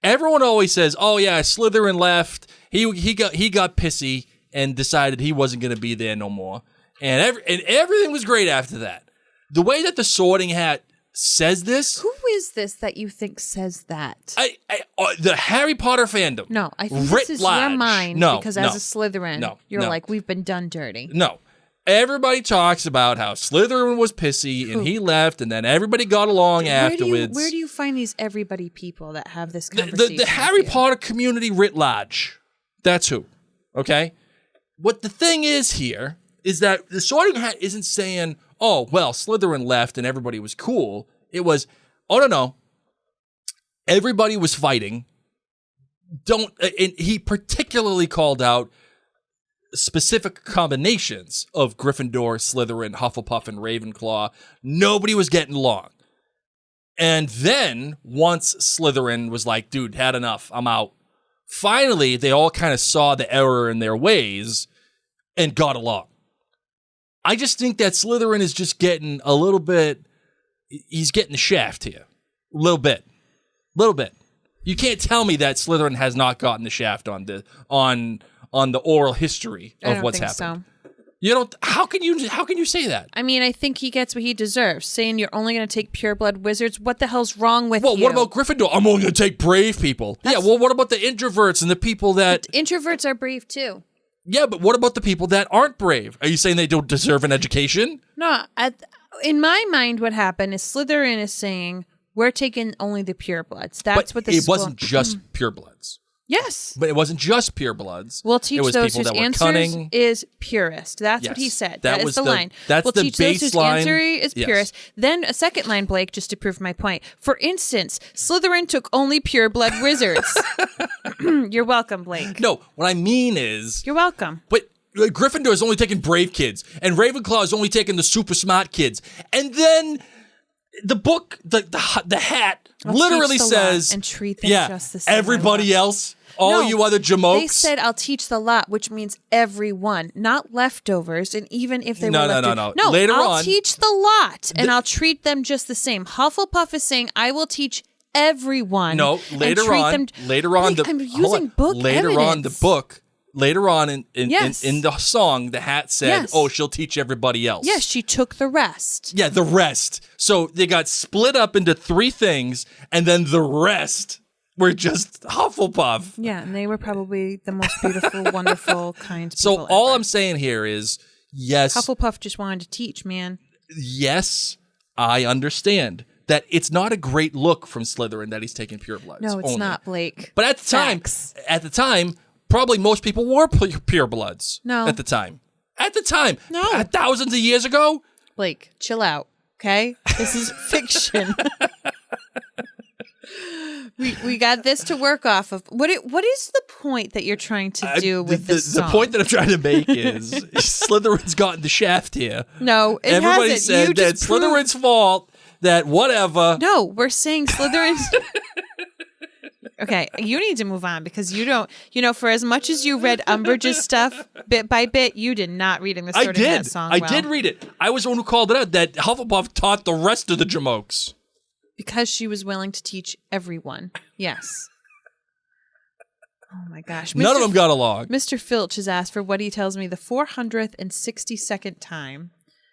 Everyone always says, "Oh yeah, Slytherin left. He got pissy and decided he wasn't going to be there no more." And everything was great after that. The way that the Sorting Hat says this.
Who is this that you think says that?
The Harry Potter fandom.
No, I think
writ
this is
large.
your mind because as a Slytherin, you're like, we've been done dirty.
No. Everybody talks about how Slytherin was pissy and he left, and then everybody got along afterwards.
Where do you find these everybody people that have this conversation?
The Harry Potter community writ large. That's who. Okay? What the thing is here is that the Sorting Hat isn't saying, oh, well, Slytherin left and everybody was cool. It was, oh, no. Everybody was fighting. And he particularly called out specific combinations of Gryffindor, Slytherin, Hufflepuff, and Ravenclaw. Nobody was getting along. And then, once Slytherin was like, dude, had enough, I'm out. Finally, they all kind of saw the error in their ways and got along. I just think that Slytherin is just getting a little bit, he's getting the shaft here. A little bit. You can't tell me that Slytherin has not gotten the shaft on the oral history of what's happened. So. You don't. How can you say that?
I mean, I think he gets what he deserves. Saying you're only going to take pureblood wizards. What the hell's wrong with you?
Well, what about Gryffindor? I'm only going to take brave people. Yeah. Well, what about the introverts and the people that
introverts are brave too?
Yeah, but what about the people that aren't brave? Are you saying they don't deserve an education?
No. In my mind, what happened is Slytherin is saying we're taking only the purebloods. That's what the
it wasn't just purebloods.
Yes.
But it wasn't just purebloods.
We'll teach those whose answers is purest. That's what he said. That is the line.
That's the
teach those whose
baseline.
answer is purest. Then a second line, Blake, just to prove my point. For instance, Slytherin took only pureblood wizards. You're welcome, Blake.
No, what I mean is...
You're welcome.
But Gryffindor is only taking brave kids, and Ravenclaw is only taking the super smart kids. And then the book, the hat, literally says...
and treat them just the same.
Everybody else... All you other jamokes.
They said, I'll teach the lot, which means everyone, not leftovers. And even if they were leftovers. No.
Later
I'll teach the lot, and I'll treat them just the same. Hufflepuff is saying, I will teach everyone.
No, later on,
I'm using book evidence.
Later on, the book later on in
Yes.
in the song, the hat said,
Yes.
"Oh, she'll teach everybody else."
Yes, she took the rest.
Yeah, the rest. So they got split up into 3 things, and then the rest were just Hufflepuff.
Yeah, and they were probably the most beautiful, wonderful, kind people
So all
ever.
I'm saying here is, yes,
Hufflepuff just wanted to teach, man.
yes, I understand that it's not a great look from Slytherin that he's taking purebloods.
No, it's
only.
not, Blake.
But at the time, probably most people were purebloods.
No.
At the time. At the time.
No.
Thousands of years ago.
Blake, chill out, okay? This is fiction. We got this to work off of. What is the point that you're trying to do with this
the
song?
point that I'm trying to make is Slytherin's gotten the shaft here.
No, it
Everybody
hasn't.
said
You
that
just proved-
Slytherin's fault, that whatever.
No, we're saying Slytherin's... Okay, you need to move on because you don't... for as much as you read Umbridge's stuff, bit by bit, you did not reading the
I
Sword and Hat
did.
song
I
well.
did read it. I was the one who called it out that Hufflepuff taught the rest of the Jamokes.
Because she was willing to teach everyone. Yes. Oh my gosh.
None of them got along.
Mr. Filch has asked for what he tells me the 462nd time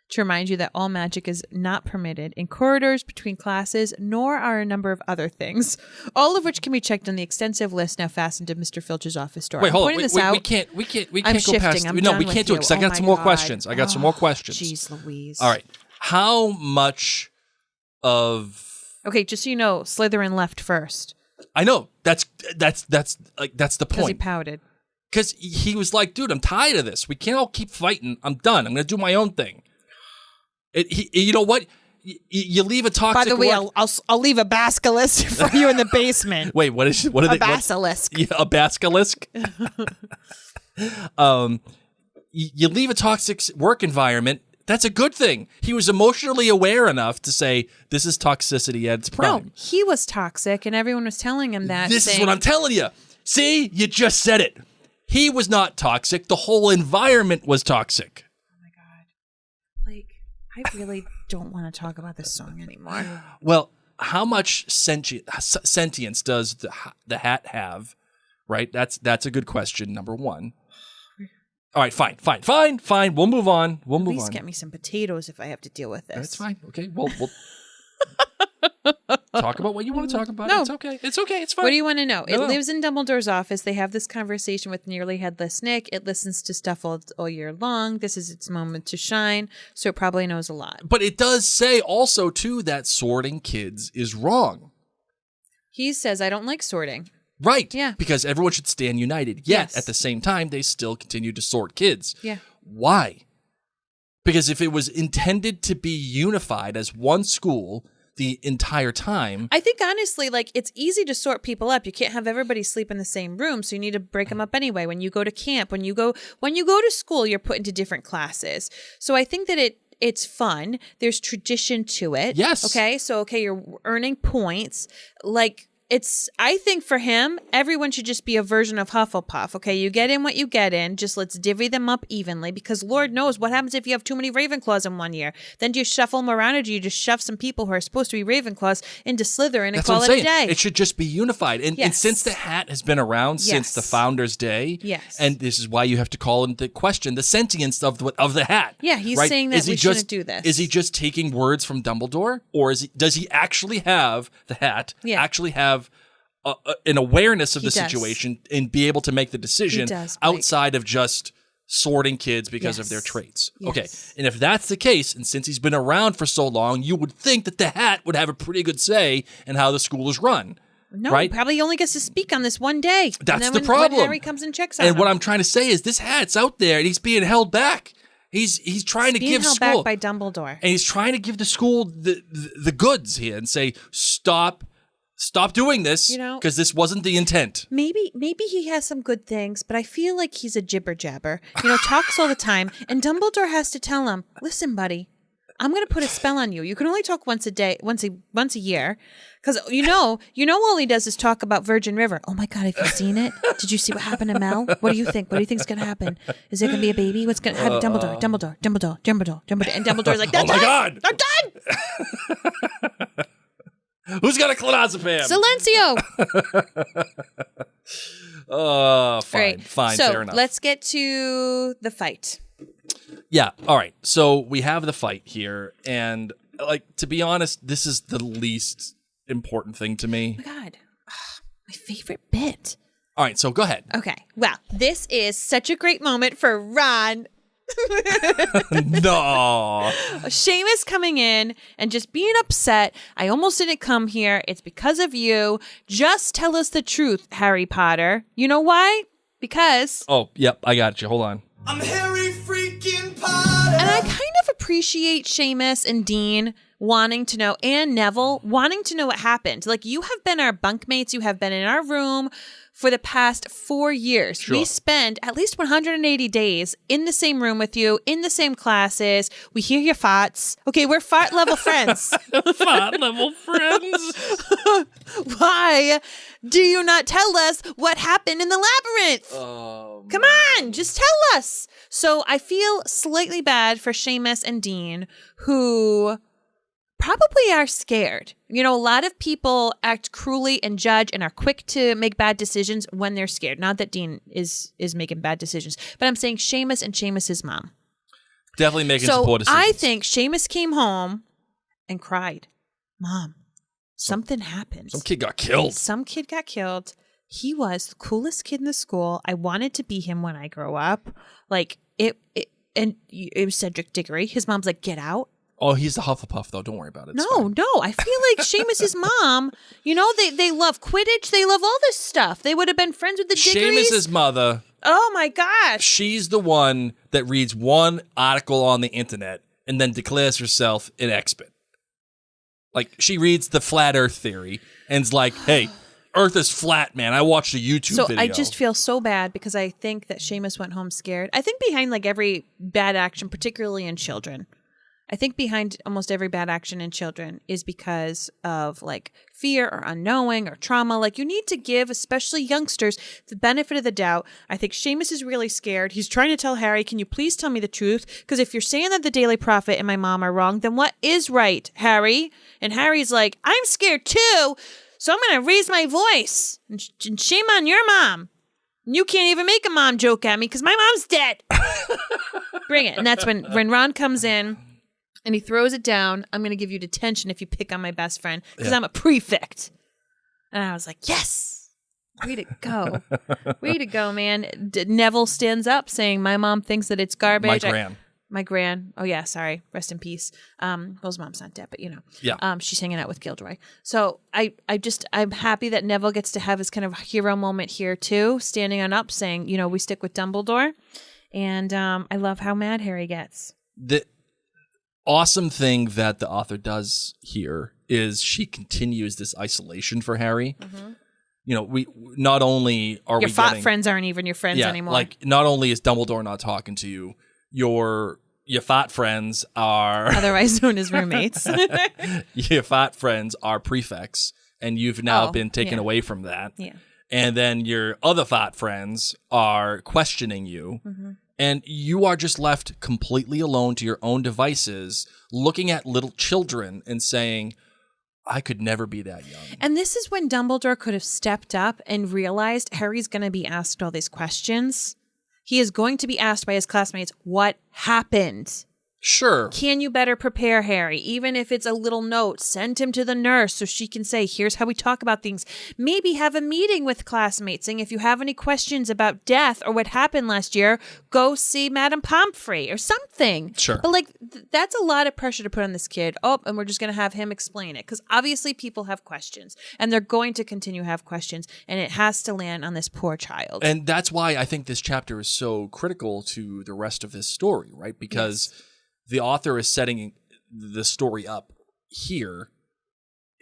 to remind you that all magic is not permitted in corridors, between classes, nor are a number of other things, all of which can be checked on the extensive list now fastened to Mr. Filch's office door.
Wait, hold on.
I'm pointing this
We
out.
can't
I'm
go past.
shifting. I'm
No,
done
we
with
can't do it
you.
because I
Oh
got
my
some more
God.
questions. I got some more questions.
Jeez Louise.
All right. How much of...
Okay, just so you know, Slytherin left first
I know. That's the
because he
point.
pouted.
Because he was like, dude, I'm tired of this. We can't all keep fighting. I'm done. I'm going to do my own thing. You know what? You leave a toxic...
By the way,
work-
I'll leave a basilisk for you in the basement.
Wait, what are they?
A basilisk.
Yeah, a basilisk. You leave a toxic work environment. That's a good thing. He was emotionally aware enough to say, this is toxicity at its prime.
No, he was toxic, and everyone was telling him that.
This is what I'm telling you. See, you just said it. He was not toxic. The whole environment was toxic.
Oh my God. Like, I really don't want to talk about this song anymore.
Well, how much sentience does the hat have? Right? That's a good question, number one. All right, fine. We'll move on.
At least get me some potatoes if I have to deal with this.
That's fine. Okay, we'll talk about what you want to talk about.
No.
It's okay. It's fine.
What do you want to know? It
No.
lives in Dumbledore's office. They have this conversation with nearly headless Nick. It listens to stuff all year long. This is its moment to shine, so it probably knows a lot.
But it does say also, too, that sorting kids is wrong.
He says, I don't like sorting.
Right.
Yeah.
Because everyone should stand united. Yet,
Yes.
at the same time, they still continue to sort kids.
Yeah.
Why? Because if it was intended to be unified as one school the entire time...
I think, honestly, like, it's easy to sort people up. You can't have everybody sleep in the same room, so you need to break them up anyway. When you go to camp, when you go to school, you're put into different classes. So I think that it's fun. There's tradition to it.
Yes.
Okay. So, you're earning points. Like, I think for him, everyone should just be a version of Hufflepuff. Okay. You get in what you get in. Just let's divvy them up evenly because Lord knows what happens if you have too many Ravenclaws in one year. Then do you shuffle them around or do you just shove some people who are supposed to be Ravenclaws into Slytherin and
That's
call
what
it
I'm
a
saying.
day?
It should just be unified. And
Yes.
since the hat has been around since the founder's day,
Yes.
and this is why you have to call into question the sentience of the hat.
Yeah, he's
right?
saying that
Is he
we
just,
shouldn't do this.
Is he just taking words from Dumbledore? Or does he actually have the hat, actually have an awareness of
He
the
does.
situation and be able to make the decision
does, Blake.
outside of just sorting kids because of their
Yes.
traits?
Yes.
Okay, and if that's the case, and since he's been around for so long, you would think that the hat would have a pretty good say in how the school is run.
No,
right?
probably only gets to speak on this one day.
That's
and then
the
when
problem.
Harry comes and checks on
And
him.
what I'm trying to say is this hat's out there and he's being held back. He's trying to
being
give
held
school
back by Dumbledore.
and he's trying to give the school the goods here and say stop doing this
You know-
because this wasn't the intent.
Maybe he has some good things, but I feel like he's a jibber jabber. Talks all the time, and Dumbledore has to tell him, "Listen, buddy, I'm going to put a spell on you. You can only talk once a year, because all he does is talk about Virgin River. Oh my God, have you seen it? Did you see what happened to Mel? What do you think? What do you think's going to happen? Is there going to be a baby? What's going to happen? Dumbledore, and Dumbledore's like, "That's
Oh my
it.
God.
I'm done."
Who's got a clonazepam?
Silencio.
fine. Fine,
so
fair enough.
let's get to the fight.
Yeah, all right. So we have the fight here, and like to be honest, this is the least important thing to me.
Oh my God. My favorite bit.
All right, so go ahead.
Okay. Well, this is such a great moment for Ron.
No.
Seamus coming in and just being upset. I almost didn't come here. It's because of you. Just tell us the truth, Harry Potter. You know why? Because.
Oh, yep, I got you. Hold on.
I'm Harry freaking Potter.
And I kind of appreciate Seamus and Dean wanting to know, and Neville wanting to know what happened. Like, you have been our bunkmates. You have been in our room for the past 4 years.
Sure.
We spend at least 180 days in the same room with you, in the same classes. We hear your farts. Okay, we're fart level friends.
Fart level friends.
Why do you not tell us what happened in the labyrinth? Come on, just tell us. So I feel slightly bad for Seamus and Dean, who probably are scared. You know, a lot of people act cruelly and judge and are quick to make bad decisions when they're scared. Not that Dean is making bad decisions, but I'm saying Seamus and Seamus's mom.
Definitely making some poor decisions.
I think Seamus came home and cried, Mom, something happened.
Some kid got killed.
Some kid got killed. He was the coolest kid in the school. I wanted to be him when I grow up. Like, it was Cedric Diggory. His mom's like, get out.
Oh, he's the Hufflepuff, though. Don't worry about it. It's
No.
fine.
I feel like Seamus's mom, you know, they love Quidditch. They love all this stuff. They would have been friends with the Diggories.
Seamus's mother,
Oh, my gosh.
she's the one that reads one article on the internet and then declares herself an expert. Like, she reads the flat earth theory and's like, hey, earth is flat, man. I watched a YouTube video.
I just feel so bad because I think that Seamus went home scared. I think behind like every bad action, particularly in children, I think behind almost every bad action in children is because of like fear or unknowing or trauma. Like, you need to give, especially youngsters, the benefit of the doubt. I think Seamus is really scared. He's trying to tell Harry, can you please tell me the truth? Because if you're saying that the Daily Prophet and my mom are wrong, then what is right, Harry? And Harry's like, I'm scared too, so I'm going to raise my voice. And shame on your mom. You can't even make a mom joke at me because my mom's dead. Bring it. And that's when Ron comes in. And he throws it down. I'm going to give you detention if you pick on my best friend because I'm a prefect. And I was like, yes, way to go. Way to go, man. Neville stands up saying, my mom thinks that it's garbage. My gran. Oh, yeah, sorry. Rest in peace. Will's mom's not dead, but you know.
Yeah.
She's hanging out with Gilderoy. So I'm happy that Neville gets to have his kind of hero moment here too, standing on up saying, you know, we stick with Dumbledore. And I love how mad Harry gets.
The awesome thing that the author does here is she continues this isolation for Harry. Mm-hmm. You know, we not only are
your friends aren't even your friends anymore.
Like, not only is Dumbledore not talking to you, your fat friends are
otherwise known as roommates.
Your fat friends are prefects, and you've now been taken away from that.
Yeah.
And then your other fat friends are questioning you. Mm-hmm. And you are just left completely alone to your own devices, looking at little children and saying, I could never be that young.
And this is when Dumbledore could have stepped up and realized Harry's going to be asked all these questions. He is going to be asked by his classmates, what happened?
Sure.
Can you better prepare Harry? Even if it's a little note, send him to the nurse so she can say, here's how we talk about things. Maybe have a meeting with classmates saying, if you have any questions about death or what happened last year, go see Madame Pomfrey or something.
Sure.
But like, that's a lot of pressure to put on this kid. Oh, and we're just going to have him explain it. Because obviously people have questions and they're going to continue to have questions. And it has to land on this poor child.
And that's why I think this chapter is so critical to the rest of this story, right? Because the author is setting the story up here,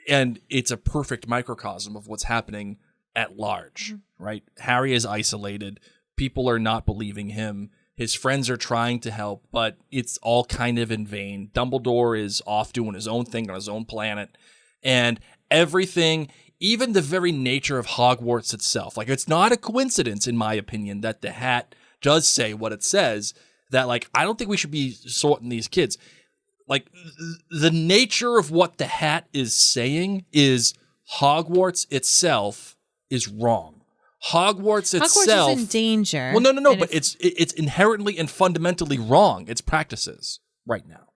and it's a perfect microcosm of what's happening at large, right? Harry is isolated. People are not believing him. His friends are trying to help, but it's all kind of in vain. Dumbledore is off doing his own thing on his own planet, and everything, even the very nature of Hogwarts itself, like, it's not a coincidence, in my opinion, that the hat does say what it says, that, like, I don't think we should be sorting these kids. Like, the nature of what the hat is saying is Hogwarts itself is wrong. Hogwarts itself
Hogwarts is in danger.
Well, no, but it's inherently and fundamentally wrong. Its practices right now,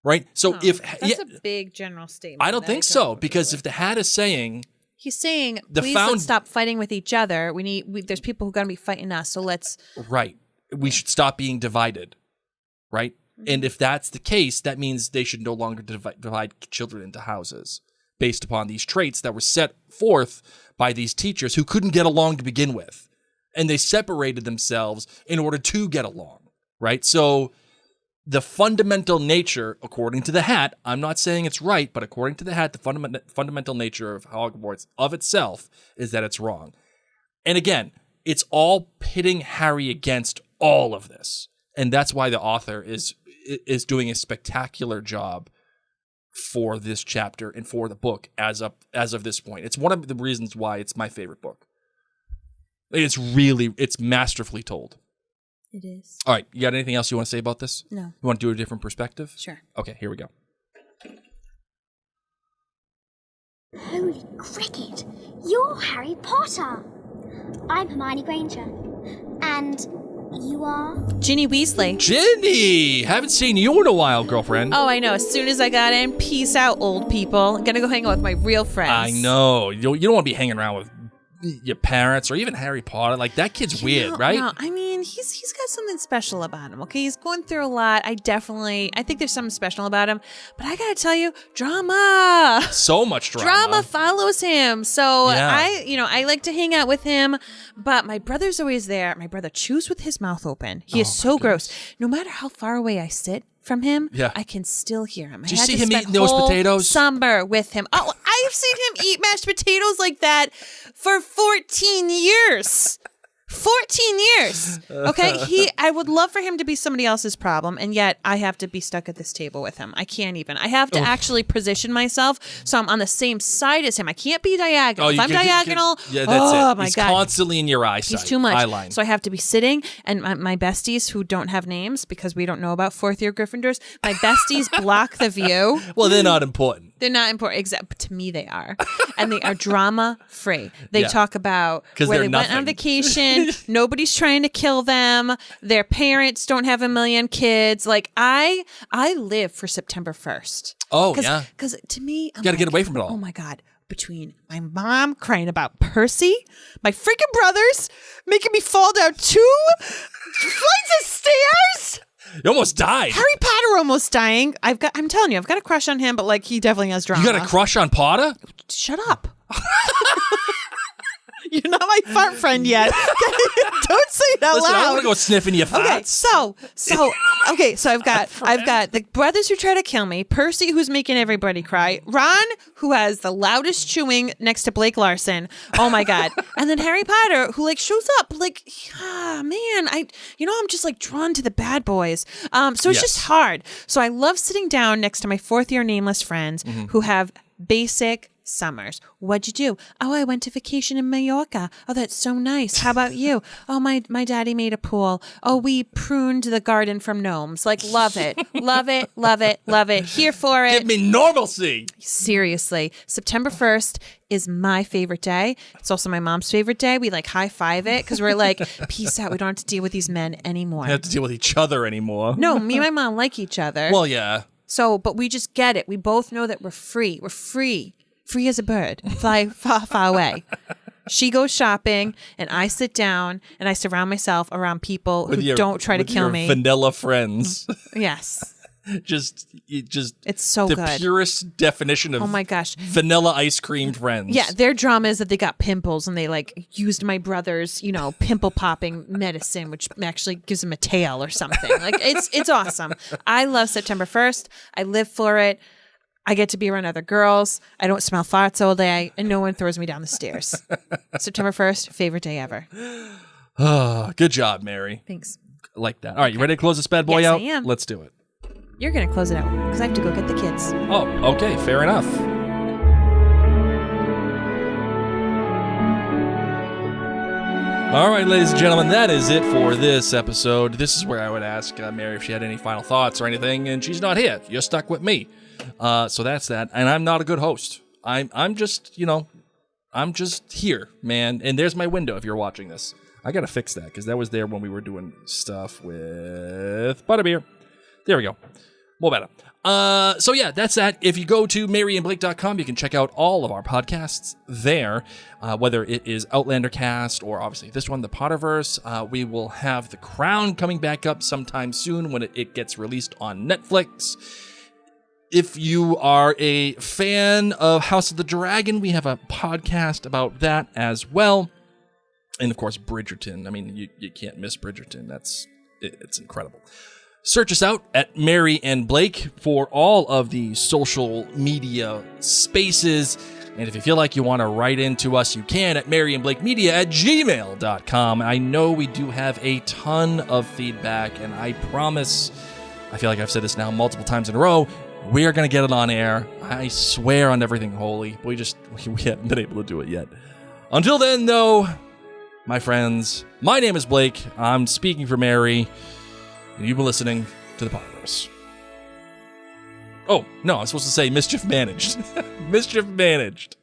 right? So
that's a big general statement.
I don't think so, because if the Hat is saying,
he's saying, please let's stop fighting with each other. There's people who are going to be fighting us, so let's
we should stop being divided, right? Mm-hmm. And if that's the case, that means they should no longer divide children into houses based upon these traits that were set forth by these teachers who couldn't get along to begin with. And they separated themselves in order to get along, right? So the fundamental nature, according to the Hat, I'm not saying it's right, but according to the Hat, the fundamental nature of Hogwarts of itself is that it's wrong. And again, it's all pitting Harry against all of this. And that's why the author is doing a spectacular job for this chapter and for the book as of this point. It's one of the reasons why it's my favorite book. It's masterfully told.
It is.
All right, you got anything else you want to say about this?
No.
You want to do a different perspective?
Sure.
Okay, here we go.
Holy cricket! You're Harry Potter! I'm Hermione Granger. And you are?
Ginny Weasley.
Ginny! Haven't seen you in a while, girlfriend.
Oh, I know. As soon as I got in, peace out, old people. I'm going to go hang out with my real friends.
I know. You don't want to be hanging around with your parents or even Harry Potter. Like, that kid's weird, right?
No, I mean, he's got something special about him, okay? He's going through a lot. I think there's something special about him. But I gotta tell you, drama.
So much drama.
Drama follows him. So
yeah.
I like to hang out with him, but my brother's always there. My brother chews with his mouth open. He is so gross. No matter how far away I sit from him, I can still hear him.
Did you see him eating those potatoes?
Summer with him. Oh, I've seen him eat mashed potatoes like that for 14 years. 14 years. Okay. I would love for him to be somebody else's problem. And yet I have to be stuck at this table with him. I can't even. I have to actually position myself so I'm on the same side as him. I can't be diagonal. If I'm diagonal,
that's it.
My God.
He's constantly in your eyesight.
He's too much.
Eyeline.
So I have to be sitting, and my besties who don't have names because we don't know about fourth year Gryffindors, my besties block the view.
Well, they're not important.
They're not important, except to me they are. And they are drama free. They talk about where they went on vacation. Nobody's trying to kill them. Their parents don't have a million kids. Like, I live for September 1st.
Oh, yeah.
Because to me,
you got to get away from it all.
Oh my God. Between my mom crying about Percy, my freaking brothers making me fall down 2 flights of stairs.
You almost died.
Harry Potter almost dying. I'm telling you, I've got a crush on him, but like he definitely has drama.
You got a crush on Potter?
Shut up. You're not my fart friend yet. Don't say it out
Listen,
loud.
I don't want to go sniffing your farts.
Okay, so I've got the brothers who try to kill me, Percy who's making everybody cry, Ron who has the loudest chewing next to Blake Larson. Oh my God. And then Harry Potter who like shows up like, man, I'm just like drawn to the bad boys. So it's just hard. So I love sitting down next to my fourth year nameless friends who have basic summers. What'd you do? Oh, I went to vacation in Mallorca. Oh, that's so nice. How about you? Oh, my daddy made a pool. Oh, we pruned the garden from gnomes. Like, love it. Love it. Love it. Love it. Here for it.
Give me normalcy.
Seriously. September 1st is my favorite day. It's also my mom's favorite day. We like high five it because we're like, peace out. We don't have to deal with these men anymore.
We don't have to deal with each other anymore.
No, me and my mom like each other.
Well, yeah.
So, but we just get it. We both know that we're free. We're free. Free as a bird, fly far, far away. She goes shopping, and I sit down, and I surround myself around people who don't try to kill me.
Vanilla friends.
Yes.
just
it's so
the
good.
The purest definition of
oh my gosh,
vanilla ice cream friends.
Yeah, their drama is that they got pimples, and they like used my brother's, pimple popping medicine, which actually gives them a tail or something. Like it's awesome. I love September 1st. I live for it. I get to be around other girls. I don't smell farts all day, and no one throws me down the stairs. September 1st, favorite day ever.
Oh, good job, Mary.
Thanks.
I like that. All right, you ready to close this bad boy out?
I am.
Let's do it.
You're going to close it out because I have to go get the kids.
Oh, okay. Fair enough. All right, ladies and gentlemen, that is it for this episode. This is where I would ask Mary if she had any final thoughts or anything, and she's not here. You're stuck with me. So that's that. And I'm not a good host. I'm just, I'm just here, man. And there's my window if you're watching this. I got to fix that because that was there when we were doing stuff with Butterbeer. There we go. More better. So yeah, that's that. If you go to maryandblake.com, you can check out all of our podcasts there, whether it is Outlander Cast or obviously this one, the Potterverse. We will have The Crown coming back up sometime soon when it gets released on Netflix. If you are a fan of House of the Dragon, we have a podcast about that as well. And of course, Bridgerton. I mean, you can't miss Bridgerton. It's incredible. Search us out at Mary and Blake for all of the social media spaces. And if you feel like you want to write into us, you can at maryandblakemedia@gmail.com. I know we do have a ton of feedback, and I promise, I feel like I've said this now multiple times in a row, we are going to get it on air. I swear on everything holy. We haven't been able to do it yet. Until then, though, my friends, my name is Blake. I'm speaking for Mary. And you've been listening to the Potterverse. Oh, no, I'm supposed to say mischief managed. Mischief managed.